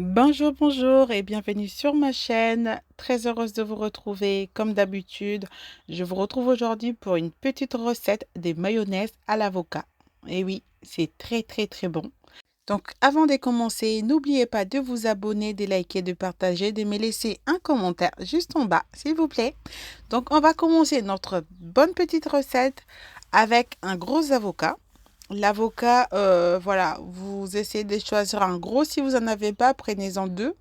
Bonjour, bonjour et bienvenue sur ma chaîne. Très heureuse de vous retrouver comme d'habitude. Je vous retrouve aujourd'hui pour une petite recette des mayonnaises à l'avocat. Et oui, c'est très très très bon. Donc avant de commencer, n'oubliez pas de vous abonner, de liker, de partager, de me laisser un commentaire juste en bas, s'il vous plaît. Donc on va commencer notre bonne petite recette avec un gros avocat. L'avocat, voilà, vous essayez de choisir un gros. Si vous n'en avez pas, prenez-en deux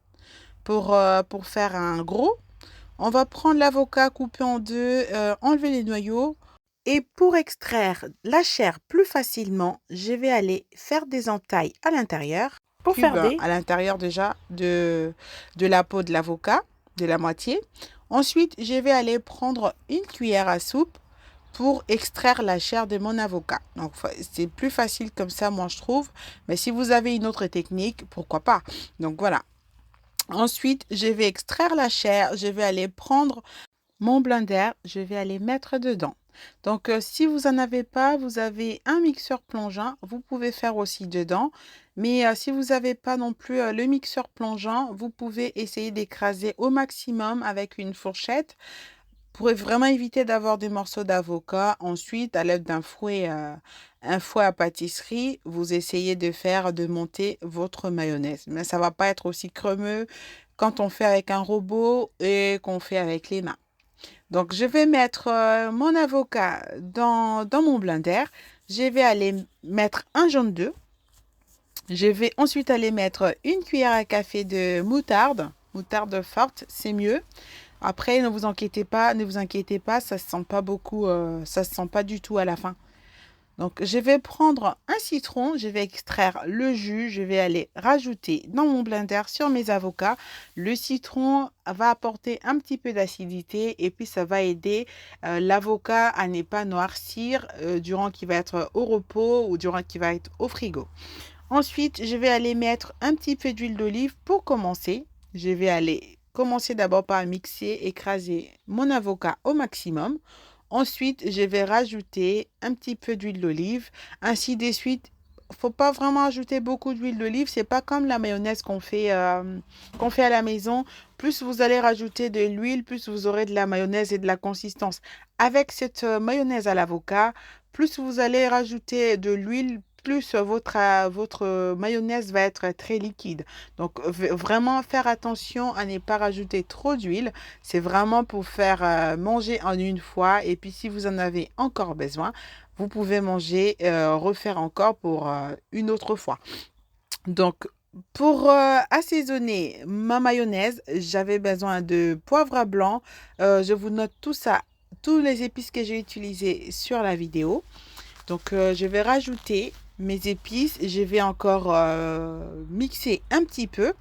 pour faire un gros. On va prendre l'avocat coupé en deux, enlever les noyaux. Et pour extraire la chair plus facilement, je vais aller faire des entailles à l'intérieur. Pour Cube faire hein, des... à l'intérieur déjà de la peau de l'avocat, de la moitié. Ensuite, je vais aller prendre une cuillère à soupe pour extraire la chair de mon avocat. Donc, c'est plus facile comme ça, moi, je trouve. Mais si vous avez une autre technique, pourquoi pas. Donc, voilà. Ensuite, je vais extraire la chair. Je vais aller prendre mon blender. Je vais aller mettre dedans. Donc, si vous n'en avez pas, vous avez un mixeur plongeant. Vous pouvez faire aussi dedans. Mais si vous n'avez pas non plus le mixeur plongeant, vous pouvez essayer d'écraser au maximum avec une fourchette pour vraiment éviter d'avoir des morceaux d'avocat. Ensuite, à l'aide un fouet à pâtisserie, vous essayez de monter votre mayonnaise. Mais ça va pas être aussi crémeux quand on fait avec un robot et qu'on fait avec les mains. Donc, je vais mettre mon avocat dans mon blender. Je vais aller mettre un jaune d'œuf. Je vais ensuite aller mettre une cuillère à café de moutarde. Moutarde forte, c'est mieux. Après, ne vous inquiétez pas, ça se sent pas beaucoup, ça se sent pas du tout à la fin. Donc, je vais prendre un citron, je vais extraire le jus, je vais aller rajouter dans mon blender sur mes avocats. Le citron va apporter un petit peu d'acidité et puis ça va aider l'avocat à ne pas noircir durant qu'il va être au repos ou durant qu'il va être au frigo. Ensuite, je vais aller mettre un petit peu d'huile d'olive pour commencer. Je vais aller commencer d'abord par mixer, écraser mon avocat au maximum. Ensuite, je vais rajouter un petit peu d'huile d'olive. Ainsi de suite, faut pas vraiment ajouter beaucoup d'huile d'olive. C'est pas comme la mayonnaise qu'on fait à la maison. Plus vous allez rajouter de l'huile, plus vous aurez de la mayonnaise et de la consistance. Avec cette mayonnaise à l'avocat, plus vous allez rajouter de l'huile, plus votre mayonnaise va être très liquide. Donc, vraiment faire attention à ne pas rajouter trop d'huile. C'est vraiment pour faire manger en une fois. Et puis, si vous en avez encore besoin, vous pouvez refaire encore pour une autre fois. Donc, pour assaisonner ma mayonnaise, j'avais besoin de poivre blanc. Je vous note tout ça, tous les épices que j'ai utilisés sur la vidéo. Donc, je vais rajouter mes épices. Je vais encore mixer un petit peu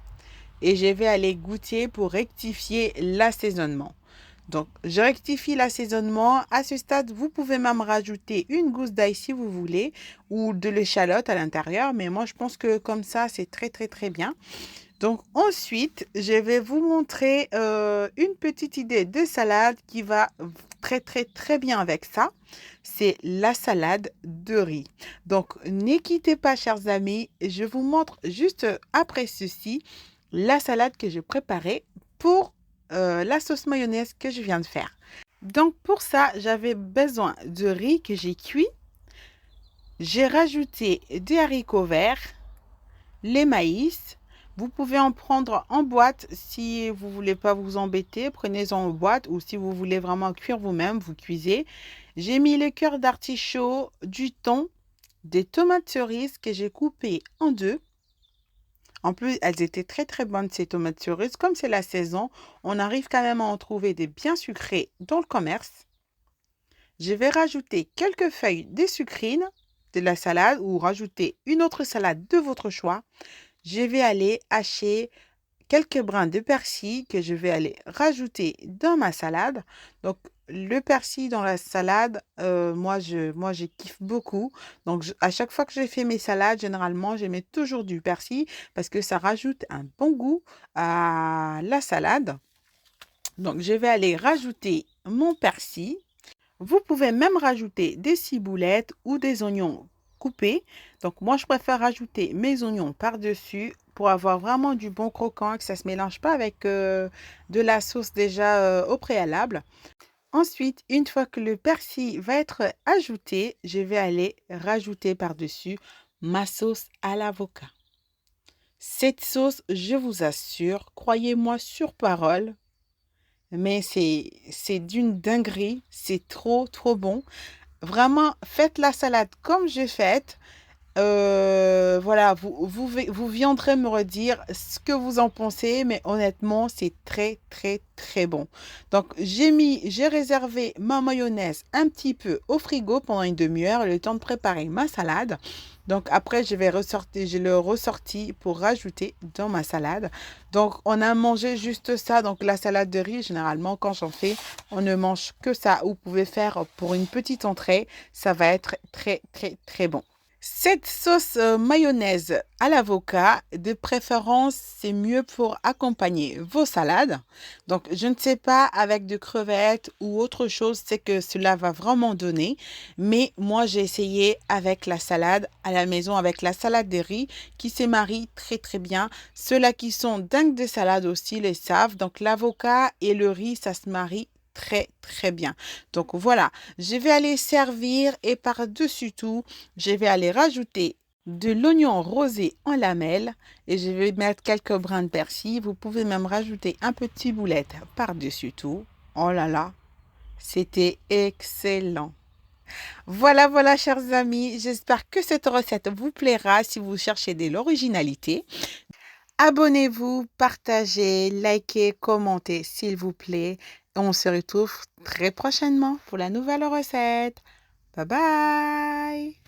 et je vais aller goûter pour rectifier l'assaisonnement. Donc, je rectifie l'assaisonnement. À ce stade, vous pouvez même rajouter une gousse d'ail si vous voulez ou de l'échalote à l'intérieur. Mais moi, je pense que comme ça, c'est très, très, très bien. Donc, ensuite, je vais vous montrer une petite idée de salade qui va très, très, très bien avec ça. C'est la salade de riz. Donc, ne quittez pas, chers amis. Je vous montre juste après ceci la salade que j'ai préparée pour la sauce mayonnaise que je viens de faire. Donc, pour ça, j'avais besoin de riz que j'ai cuit. J'ai rajouté des haricots verts, les maïs. Vous pouvez en prendre en boîte si vous voulez pas vous embêter. Prenez-en en boîte ou si vous voulez vraiment cuire vous-même, vous cuisez. J'ai mis le cœur d'artichaut, du thon, des tomates cerises que j'ai coupées en deux. En plus, elles étaient très très bonnes ces tomates cerises. Comme c'est la saison, on arrive quand même à en trouver des bien sucrées dans le commerce. Je vais rajouter quelques feuilles de sucrine de la salade ou rajouter une autre salade de votre choix. Je vais aller hacher quelques brins de persil que je vais aller rajouter dans ma salade. Donc, le persil dans la salade, moi, je kiffe beaucoup. Donc, à chaque fois que j'ai fait mes salades, généralement, je mets toujours du persil parce que ça rajoute un bon goût à la salade. Donc, je vais aller rajouter mon persil. Vous pouvez même rajouter des ciboulettes ou des oignons coupés. Donc moi, je préfère rajouter mes oignons par-dessus pour avoir vraiment du bon croquant et que ça ne se mélange pas avec de la sauce déjà au préalable. Ensuite, une fois que le persil va être ajouté, je vais aller rajouter par-dessus ma sauce à l'avocat. Cette sauce, je vous assure, croyez-moi sur parole, mais c'est d'une dinguerie, c'est trop trop bon. Vraiment, faites la salade comme j'ai faite. Voilà, vous viendrez me redire ce que vous en pensez, mais honnêtement, c'est très, très, très bon. Donc, j'ai réservé ma mayonnaise un petit peu au frigo pendant une demi-heure, le temps de préparer ma salade. Donc, après, je le ressorti pour rajouter dans ma salade. Donc, on a mangé juste ça. Donc, la salade de riz, généralement, quand j'en fais, on ne mange que ça. Vous pouvez faire pour une petite entrée. Ça va être très, très, très bon. Cette sauce mayonnaise à l'avocat, de préférence, c'est mieux pour accompagner vos salades. Donc, je ne sais pas avec de crevettes ou autre chose, c'est que cela va vraiment donner. Mais moi, j'ai essayé avec la salade à la maison, avec la salade de riz qui se marie très très bien. Ceux-là qui sont dingues de salade aussi les savent. Donc, l'avocat et le riz, ça se marie très très bien. Donc voilà, je vais aller servir et par-dessus tout, je vais aller rajouter de l'oignon rosé en lamelles et je vais mettre quelques brins de persil. Vous pouvez même rajouter un petit boulette par-dessus tout. Oh là là, c'était excellent. Voilà, voilà, chers amis, j'espère que cette recette vous plaira si vous cherchez de l'originalité. Abonnez-vous, partagez, likez, commentez, s'il vous plaît. On se retrouve très prochainement pour la nouvelle recette. Bye bye!